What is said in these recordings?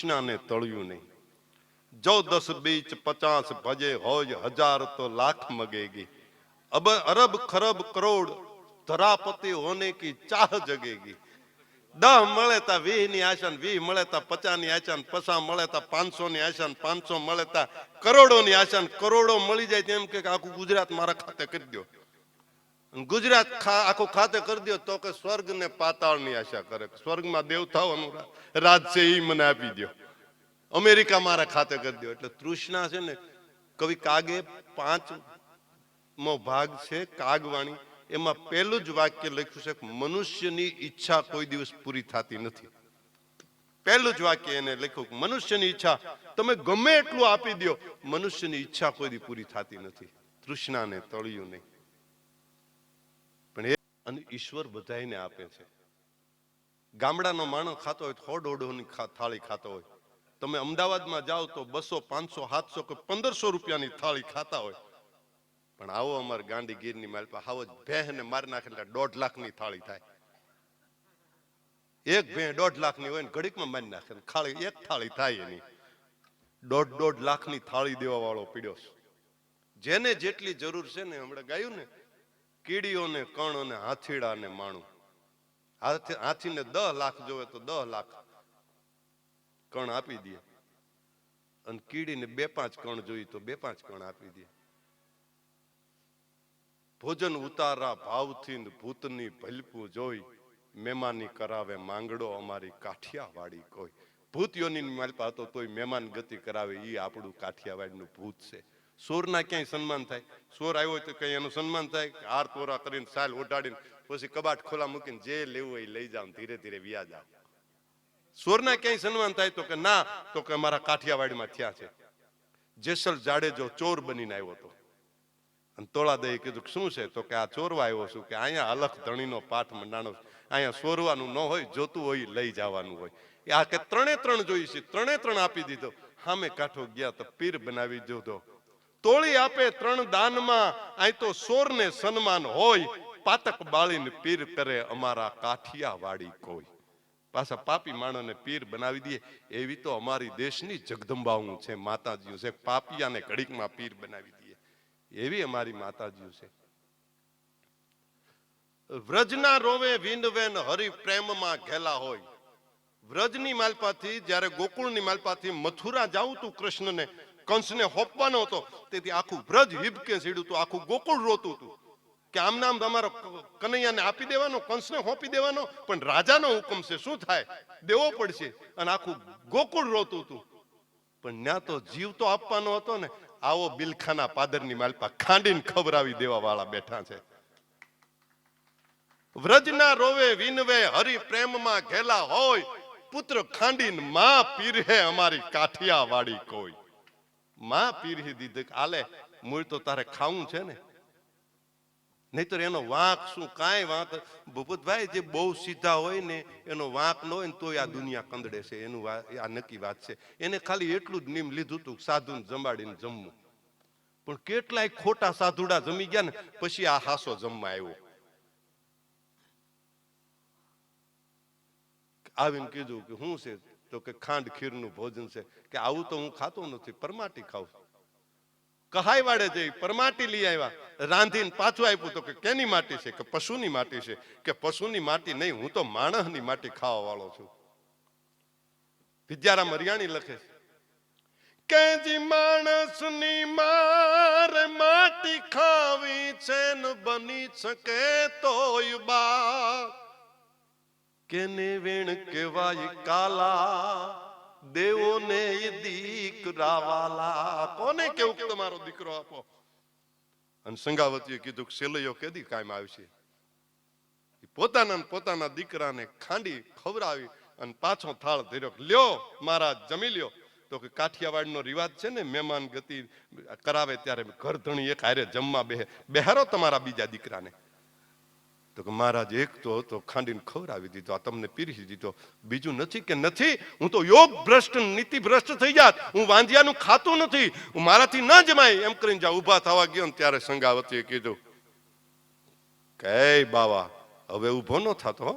તૃષ્ણાને તળ્યું નહીં. જો 10 બીચ 50 ભજે હોય 1000 તો લાખ મગેગી. अब अरब खरब करोड़ धरापति होने की चाह जगेगी. 10 મળે તા 20 ની આશા, 20 મળે તા 50 ની આશા, 50 મળે તા 500 ની આશા, 500 મળે તા કરોડો ની આશા. કરોડો મળી જાય તેમ કે આખું ગુજરાત મારા ખાતે કરી દો. ગુજરાત આખું ખાતે કરી દો તો કે સ્વર્ગ ને પાતાળ ની આશા કરે. સ્વર્ગમાં દેવતાઓનું રાજ છે એ મને આપી દો. અમેરિકા મારા ખાતે કરી દો. એટલે તૃષ્ણા છે ને, કવિ કાગે 5મો ભાગ છે કાગવાણી, એમાં પહેલું જ વાક્ય લખ્યું છે કે મનુષ્યની ઈચ્છા કોઈ દિવસ પૂરી થતી નથી. પહેલું જ વાક્ય એને લખ્યું કે મનુષ્યની ઈચ્છા તમે ગમે એટલું આપી દો, મનુષ્યની ઈચ્છા કોઈ દી પૂરી થતી નથી. તૃષ્ણાને તળિયું નહીં. પણ એ અને ઈશ્વર બધાને આપે છે. ગામડાનો માણસ ખાતો હોય 100-150 ની થાળી ખાતો હોય. તમે અમદાવાદમાં જાઓ તો 200, 500, 700 કે 1500 રૂપિયાની થાળી ખાતા હોય. પણ આવો અમારે ગાંડી ગીરની માલ પર આવો ભેંને મારી નાખે એટલે 1.5 લાખની થાળી થાય. એક ભેં 1.5 લાખની હોય ને ઘડીકમાં મારી નાખે, ખાલી એક થાળી થાય એની. 1.5 લાખની થાળી દેવા વાળો પીડ્યો. જેને જેટલી જરૂર છે ને, હમણાં ગાયું ને, કીડીઓને કણ અને હાથીડાને માણું. હાથીને 10 લાખ જોવે તો 10 લાખ કણ આપી દે, અને કીડીને 2-5 કણ જોઈએ તો 2-5 કણ આપી દે. ભોજન ઉતારા ભાવથી ભૂતની ભલપું જોઈ, મહેમાની કરાવે માંગડો અમારી કાઠિયાવાડી કોઈ. ભૂત યોની માલપા હતો તોય મહેમાન ગતિ કરાવે, એ આપણું કાઠિયાવાડનું ભૂત છે. સોરના ક્યાંય સન્માન થાય? સોર આવ્યો હોય તો કઈ એનું સન્માન થાય? હાર તોરા કરીને સાલ ઓઢાડીને પછી કબાટ ખોલા મૂકીને જે લેવું હોય લઈ જાવ, ધીરે ધીરે વ્યા જાવ. સોરના ક્યાંય સન્માન થાય તો કે ના, તો કે અમારા કાઠિયાવાડમાં થયા છે. જેસલ જાડેજો ચોર બનીને આવ્યો હતો, અને તોળા દઈ કીધું શું છે? તો કે આ ચોરવા આવ્યો છું, કે અહીંયા અલખ ધણીનો પાઠ મંડાણો, અહીંયા સોરવાનું ન હોય, જોતું હોય લઈ જવાનું હોય. આ કે 3 જોઈ છે, 3 આપી દીધો. સામે કાંઠો ગયા તો પીર બનાવી દીધો. તોળી આપે 3 દાનમાં, અહીં તો સોરને સન્માન હોય, પાતક બાળીને પીર કરે અમારા કાઠિયાવાડી કોઈ. પાછા પાપી માણસને પીર બનાવી દે. એવી તો અમારી દેશની જગદંબાઓ છે, માતાજીઓ છે. પાપિયાને ઘડીકમાં પીર બનાવી દે, એવી અમારી માતાજીઓ છે. વ્રજના રોવે વિંદવેન હરિ પ્રેમમાં ઘેલા હોય. વ્રજની માલપાથી, જ્યારે ગોકુળની માલપાથી મથુરા જાવું તું કૃષ્ણને, કંસને હોપવાનો હતો, તેથી આખું વ્રજ હિબકે સીડ્યું તું, આખું ગોકુળ રોતું હતું કે આમ નામ તમારો કનૈયાને આપી દેવાનો, કંસને હોપી દેવાનો. પણ રાજાનો હુકમ છે, શું થાય, દેવો પડશે. અને આખું ગોકુળ રોતું હતું. પણ ત્યાં તો જીવ તો આપવાનો હતો ને. આવો બિલખાના પાદરની માલપા ખાંડીને ખબરાવી દેવા વાળા બેઠા છે. વ્રજના રોવે વિનવે હરિ પ્રેમમાં ઘેલા હોય, પુત્ર ખાંડીને માં પીરહે અમારી કાઠિયાવાડી કોઈ. માં પીરહી દીધી, આલે મૂળ તો તારે ખાવું છે ને, નહીતર એનો વાંક શું? કાંઈ વાંક. ભૂપતભાઈ, જે બહુ સીધા હોય ને એનો વાંક ન હોય ને તોય આ દુનિયા કંદડે છે. એનું આ નક્કી વાત છે. એને ખાલી એટલું જ નિયમ લીધું હતું, સાધુને જમાડીને જમવું. પણ કેટલાય ખોટા સાધુડા જમી ગયા ને પછી આ હાસો જમવા આવ્યો. આવીને કીધું કે શું છે? તો કે ખાંડ ખીરનું ભોજન છે. કે આવું તો હું ખાતો નથી, પરમાટી ખાઉં. કહાઈ વાડે જઈ પરમાટી લઈ આવ્યા, રાંધીને પાછું આપ્યું. તો કે કેની માટી છે? કે પશુની માટી છે. કે પશુની માટી નહીં, હું તો માણસની માટી ખાવા વાળો છું. વિદ્યારામ હરિયાણી લખે કે જી માણસની મારે માટી ખાવી છે ને બની શકે તોય બા. કેને વેણ કેવાય કાલા, દેવોને દીકરા વાલા. કોને કેવું કે તમારો દીકરો આપો? અને સંગાવતીએ કીધું કે સેલૈયો કેદી કાયમ આવશે. પોતાના દીકરાને ખાંડી ખવડાવી અને પાછો થાળ ધર્યો. લ્યો મહારાજ જમી લ્યો. તો કે કાઠિયાવાડનો રિવાજ છે ને, મહેમાન ગતિ કરાવે ત્યારે ઘર ધણી એક હારે જમવા બેહારો તમારા બીજા દીકરાને. તો કે મહારાજ એક તો હતો, ખાંડીને ખવડાવી દીધો, આ તમને પીરસી દીધો. બીજું નથી? કે નથી, હું તો યોગ ભ્રષ્ટ નીતિ ભ્રષ્ટ થઈ જાત, હું વાંધિયાનું ખાતું નથી, હું મારાથી ન જમાય. એમ કરીને જ્યાં ઉભા થવા ગયો ને ત્યારે સંગાવતીએ કીધું કે બાવા હવે ઉભો ન થતો.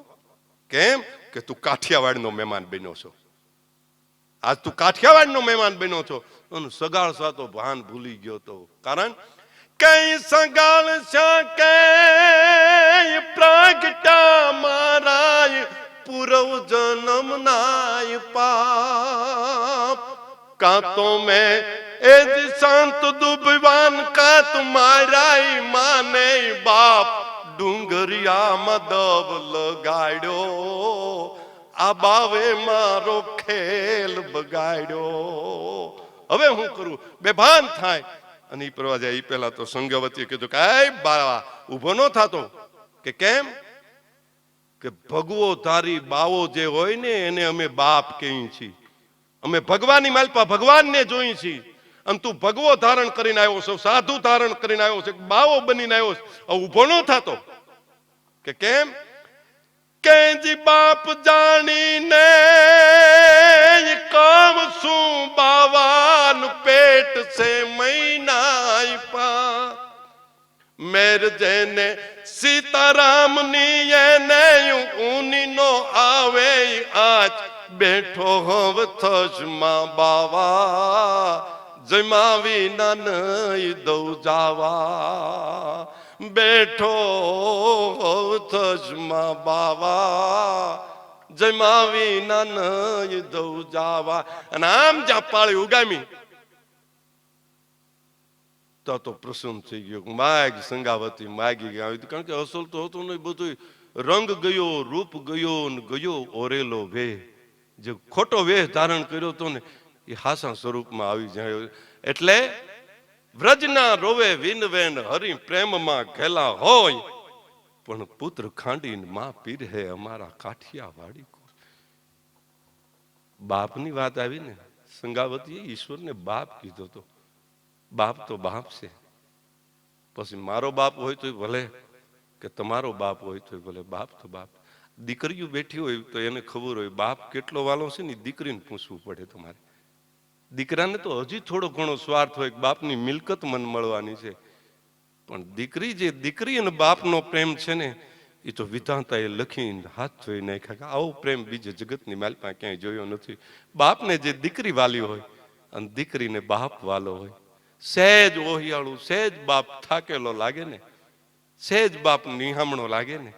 કેમ? કે તું કાઠિયાવાડનો મહેમાન બન્યો છો. આજ તું કાઠિયાવાડનો મહેમાન બન્યો છો, અને સગાળ સાતો ભાન ભૂલી ગયો તો. કારણ કઈ સગાળ શકે પ્રાગટા મારાય પૂર્વ જન્મ નાય પાપ. કાં તો મેં એ જ સંત દુભવાન કાત મારાય માને બાપ ડુંગરિયામાં દબ લગાડ્યો આ બાવે મારો ખેલ બગાડ્યો. હવે હું કરું? બેભાન થાય અને ઈ પ્રવા જાય. ઈ પેલા તો સંગવતીએ કીધું કે એ બાવા ઊભો ન થાતો. કે કેમ? કે ભગવો ધારી બાવો જે હોય ને એને અમે બાપ કહીએ છીએ. અમે ભગવાનની માલપા ભગવાનને જોઈ છીએ, અને તું ભગવો ધારણ કરીને આવ્યો છો, સાધુ ધારણ કરીને આવ્યો છે, બાવો બનીને આવ્યો છે. ઊભો ન થાતો. કે કેમ? કે જી બાપ જાણીને કામ શું બાવાન પેટ સે મહિના પા. મેર જેને સીતારામની એને ઊની નો આવે આજ બેઠો હવ થશમાં બાવા જમાવી ના નહીં દઉં જાવા. બેઠો હવ થશમાં બાવા જમાવી ના નહીં દઉં જાવા. અને આમ જ્યાં પાળી ઉગામી તો પ્રસન્ન થઈ ગયો. માગ સંગાવતી માગી ગયા. કારણ કે અસલ તો હતું નહીં, બધું રંગ ગયો, રૂપ ગયો ને ગયો ઓરેલો વેહ. જે ખોટો વેહ ધારણ કર્યો હતો ને એ હાસા સ્વરૂપમાં આવી જાય. એટલે વ્રજના રોવે વિનવેન હરિ પ્રેમમાં ઘેલા હોય, પણ પુત્ર ખાંડીને માં પીરહે અમારા કાઠિયાવાડી. બાપની વાત આવી ને, સંગાવતીએ ઈશ્વરને બાપ કીધો તો. બાપ તો બાપ છે. પછી મારો બાપ હોય તો ભલે, કે તમારો બાપ હોય તો ભલે, બાપ તો બાપ. દીકરીઓ બેઠી હોય તો એને ખબર હોય બાપ કેટલો વાલો છે ને, દીકરીને પૂછવું પડે તમારે. દીકરાને તો હજી થોડો ઘણો સ્વાર્થ હોય, બાપની મિલકત મન મળવાની છે. પણ દીકરી જે દીકરી અને બાપનો પ્રેમ છે ને, એ તો વિધાતા એ લખીને હાથ ધોઈ નાખ્યા કે આવો પ્રેમ બીજે જગતની માલમાં ક્યાંય જોયો નથી. બાપને જે દીકરી વાલી હોય અને દીકરીને બાપ વાલો હોય, સહેજ ઓહિયાળું, સહેજ બાપ થાકેલો લાગે ને, સહેજ બાપ નિહામણો લાગે ને,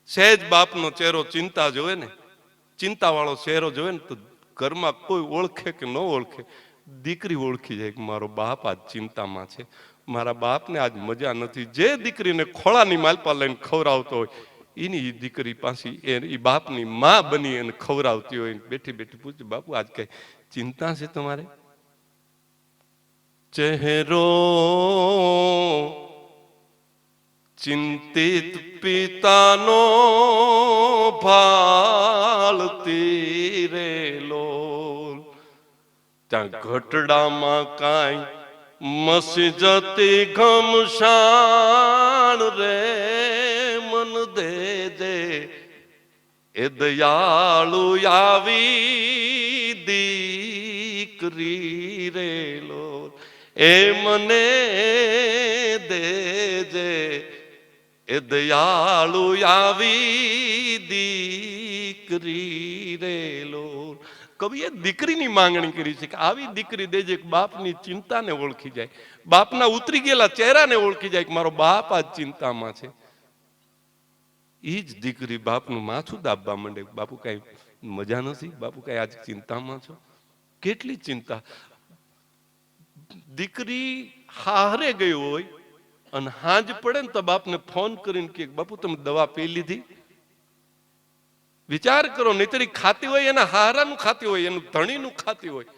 સહેજ બાપનો ચહેરો ચિંતા જોવે ને, ચિંતા વાળો ચહેરો જોવે ને, તો ઘરમાં કોઈ ઓળખે કે ન ઓળખે, દીકરી ઓળખી જાય કે મારો બાપ આજ ચિંતામાં છે, મારા બાપને આજ મજા નથી. જે દીકરીને ખોળાની માલપા લઈને ખવડાવતો હોય એની દીકરી પાછી એ બાપની માં બની અને ખવડાવતી હોય. બેઠી બેઠી પૂછે બાપુ આજ કઈ ચિંતા છે તમારે? ચહેરો ચિંતિત પિતાનો ભાળતી રેલો. ત્યાં ઘટડામાં કાંઈ મસી જતી ઘમશાણ રે મન દેજે એ દયાળુ આવી દીકરી રેલો. એ મને દેજે એ દયાળુ આવી દીકરી રેલો. કવિએ દીકરીની માંગણી કરી છે કે આવી દીકરી દેજે કે બાપની ચિંતાને ઓળખી જાય, બાપના ઉતરી ગયેલા ચહેરાને ઓળખી જાય કે મારો બાપ આજ ચિંતામાં છે. એ જ દીકરી બાપનું માથું દાબવા માંડે. બાપુ કઈ મજા નથી? બાપુ કઈ આજ ચિંતામાં છો? કેટલી ચિંતા. દીકરી હારે ગઈ હોય અને હાંજ પડે ને તો બાપને ફોન કરીને કે બાપુ તમે દવા પી લીધી? વિચાર કરો, નહીતર ખાતી હોય એના હારાનું ખાતી હોય, એનું ધણીનું ખાતી હોય,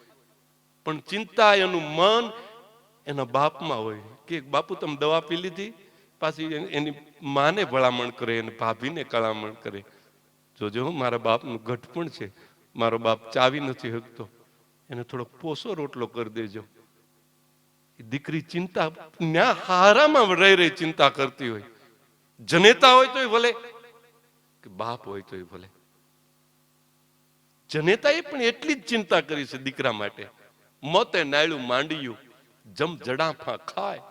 પણ ચિંતા એનું મન એના બાપમાં હોય. કે બાપુ તમે દવા પી લીધી? પાછી એની માને ભલામણ કરે અને ભાભીને કળામણ કરે, જોજો મારા બાપનું ઘટપણ છે, મારો બાપ ચાવી નથી શકતો, એને થોડો પોસો રોટલો કરી દેજો. દીકરી ચિંતા ન્યા હારામાં રહી રહી ચિંતા કરતી હોય. જનેતા હોય તોય ભલે કે બાપ હોય તોય ભલે. જનેતાએ પણ એટલી જ ચિંતા કરી છે દીકરા માટે. મોતે નાયલું માંડ્યું જમ જડાફા ખાય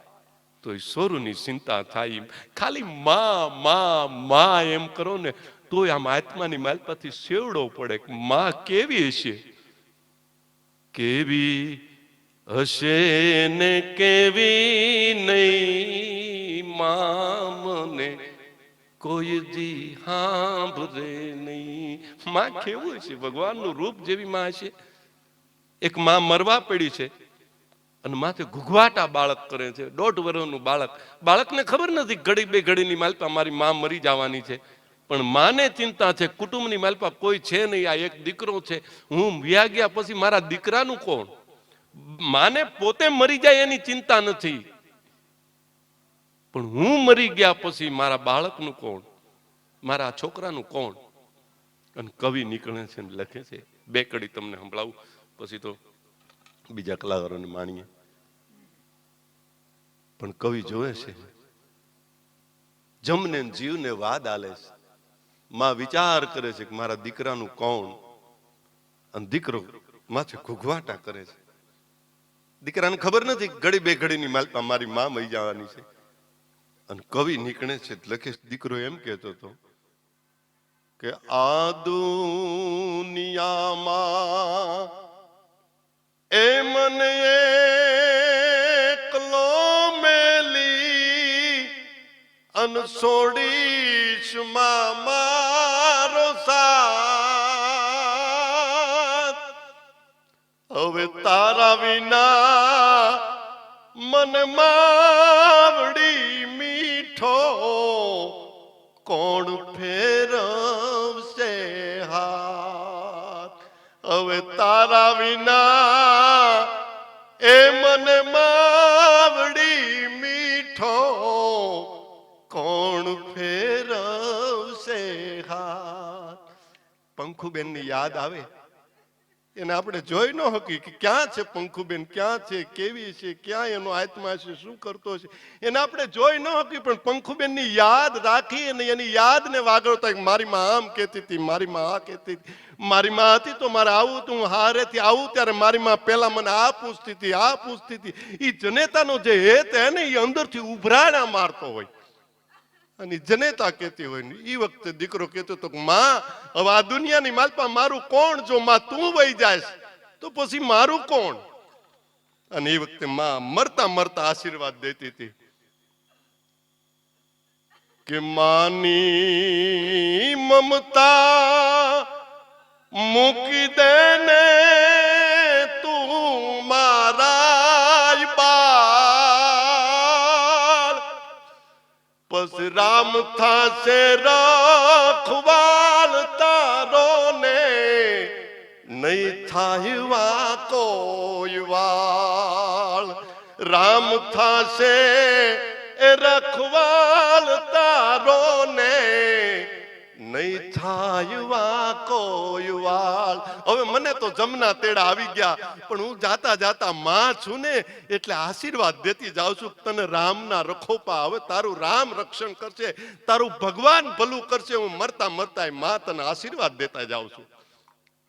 તો સોરુની ચિંતા થાય. ખાલી માં માં માં એમ કરો ને તોય આમ આત્માની માલપાથી સેવડો પડે. માં કેવી હશે? કેવી હશે ને કેવી નહીં મામને કોઈ દી સાંભળે નહીં. માં કેવું છે? ભગવાનનું રૂપ જેવી માં છે. એક માં મરવા પડી છે અને માથે ઘૂઘવાટા બાળક કરે છે, 1.5 વર્ષનું બાળક. બાળકને ખબર નથી ઘડી બે ઘડીની માલપા મારી માં મરી જવાની છે, પણ માને ચિંતા છે કુટુંબની માલપા કોઈ છે નહીં, આ એક દીકરો છે, હું વ્યા ગયા પછી મારા દીકરાનું કોણ? માને પોતે મરી જાય એની ચિંતા નથી, પણ હું મરી ગયા પછી મારા બાળકનું કોણ, મારા છોકરાનું કોણ? અને કવિ નીકળે છે લખે છે. 2 કડી તમને સંભળાવું, પછી તો બીજા કલાકારોને માણીએ. પણ કવિ જોવે છે જમને જીવને વાદ આલે છે. માં વિચાર કરે છે કે મારા દીકરાનું કોણ, અને દીકરો માથે ઘૂઘવાટા કરે છે. દીકરાને ખબર નથી ઘડી બે ઘડીની માલપા મારી માં મરી જવાની છે. અને કવિ નીકળે છે લખે, દીકરો એમ કહેતો હતો કે આ દુનિયામાં એ મને એકલો મેલી અનસોડીશ માં મારો સાથ. હવે તારા વિના મન માવડી મીઠો કોણ ફેરવશે હાથ. હવે તારા વિના એ મન માવડી મીઠો કોણ ફેરવશે હાથ. પંખુબેન ની યાદ આવે, એને આપણે જોઈ ન હકી કે ક્યાં છે પંખુબેન, ક્યાં છે, કેવી છે, ક્યાં એનો આત્મા છે, શું કરતો છે, એને આપણે જોઈ ન હકી. પણ પંખુબેન ની યાદ રાખી અને એની યાદ ને વાગડતા, મારી માં આમ કહેતી હતી, મારી માં આ કહેતી હતી, મારી માં હતી તો મારે આવું તું હારેથી આવું ત્યારે મારી માં પેલા મને આ પૂછતી હતી, આ પૂછતી હતી. એ જનેતાનો જે હેત હે ને એ અંદરથી ઉભરાણા મારતો હોય અને જનેતા કહેતી હોય ને. એ વખતે દીકરો કહેતો હતો માં હવે આ દુનિયાની માલપા મારું કોણ? જો માં તું વહી જાય તો પછી મારું કોણ? અને એ વખતે માં મરતા મરતા આશીર્વાદ દેતી હતી કે માની મમતા મૂકી દેને તું મારા બાળ, પસ રામ થાશે રખવાલ તારો ને નહીં થાય વા કોઈ વાળ. રામ થાશે એ રખવાલ તારો ને નહીં થાય વા કોઈ વાળ. હવે મને તો જમના તેડા આવી ગયા, પણ હું જાતા જાતા માં છું ને એટલે આશીર્વાદ દેતી જાઉં છું. તને રામના રખોપા, હવે તારું રામ રક્ષણ કરશે, તારું ભગવાન ભલું કરશે. હું મરતા મરતા માં તને આશીર્વાદ દેતા જાઉં છું.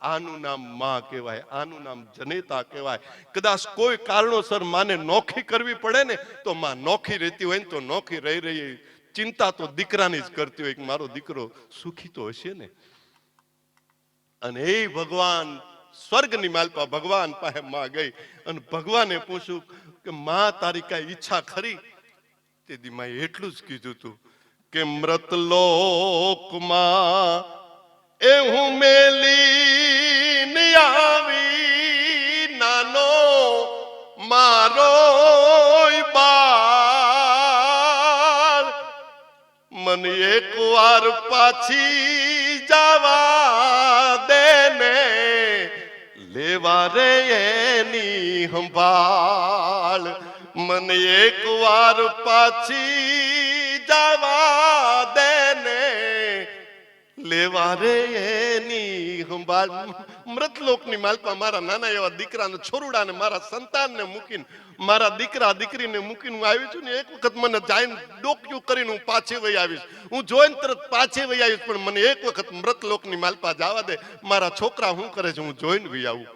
આનું નામ માં કહેવાય, આનું નામ જનેતા કહેવાય. કદાચ કોઈ કારણોસર માને નોખી કરવી પડે ને તો માં નોખી રહેતી હોય ને તો નોખી રહી રહી ચિંતા તો દીકરાની જ કરતી હોય કે મારો દીકરો સુખી તો હશે ને. અને એ ભગવાન સ્વર્ગની માલપા ભગવાન પાસે માં ગઈ અને ભગવાને પૂછ્યું કે માં તારી કઈ ઈચ્છા ખરી? તેથી માં એટલું જ કીધું હતું કે મૃતલોકમાં એ હું મેલી આવી નાનો મારો બાળ, મને એક વાર પાછી જવા દેને લેવા રે એની સંભાળ. મને એક વાર પાછી જવા દેને લેવા રે એની સંભાળ. મૃતલોકની માલપા મારા નાના એવા દીકરાને છોરુડાને મારા સંતાનને મૂકીને મારા દીકરા દીકરીને મૂકીને હું આવી છું ને એક વખત મને જાઈને ડોક્યું કરીને હું પાછી વહી આવીશ. હું જોઈને તરત પાછી વહી આવીશ, પણ મને એક વખત મૃતલોકની માલપા જવા દે. મારા છોકરા શું કરે છે હું જોઈને વહી આવું.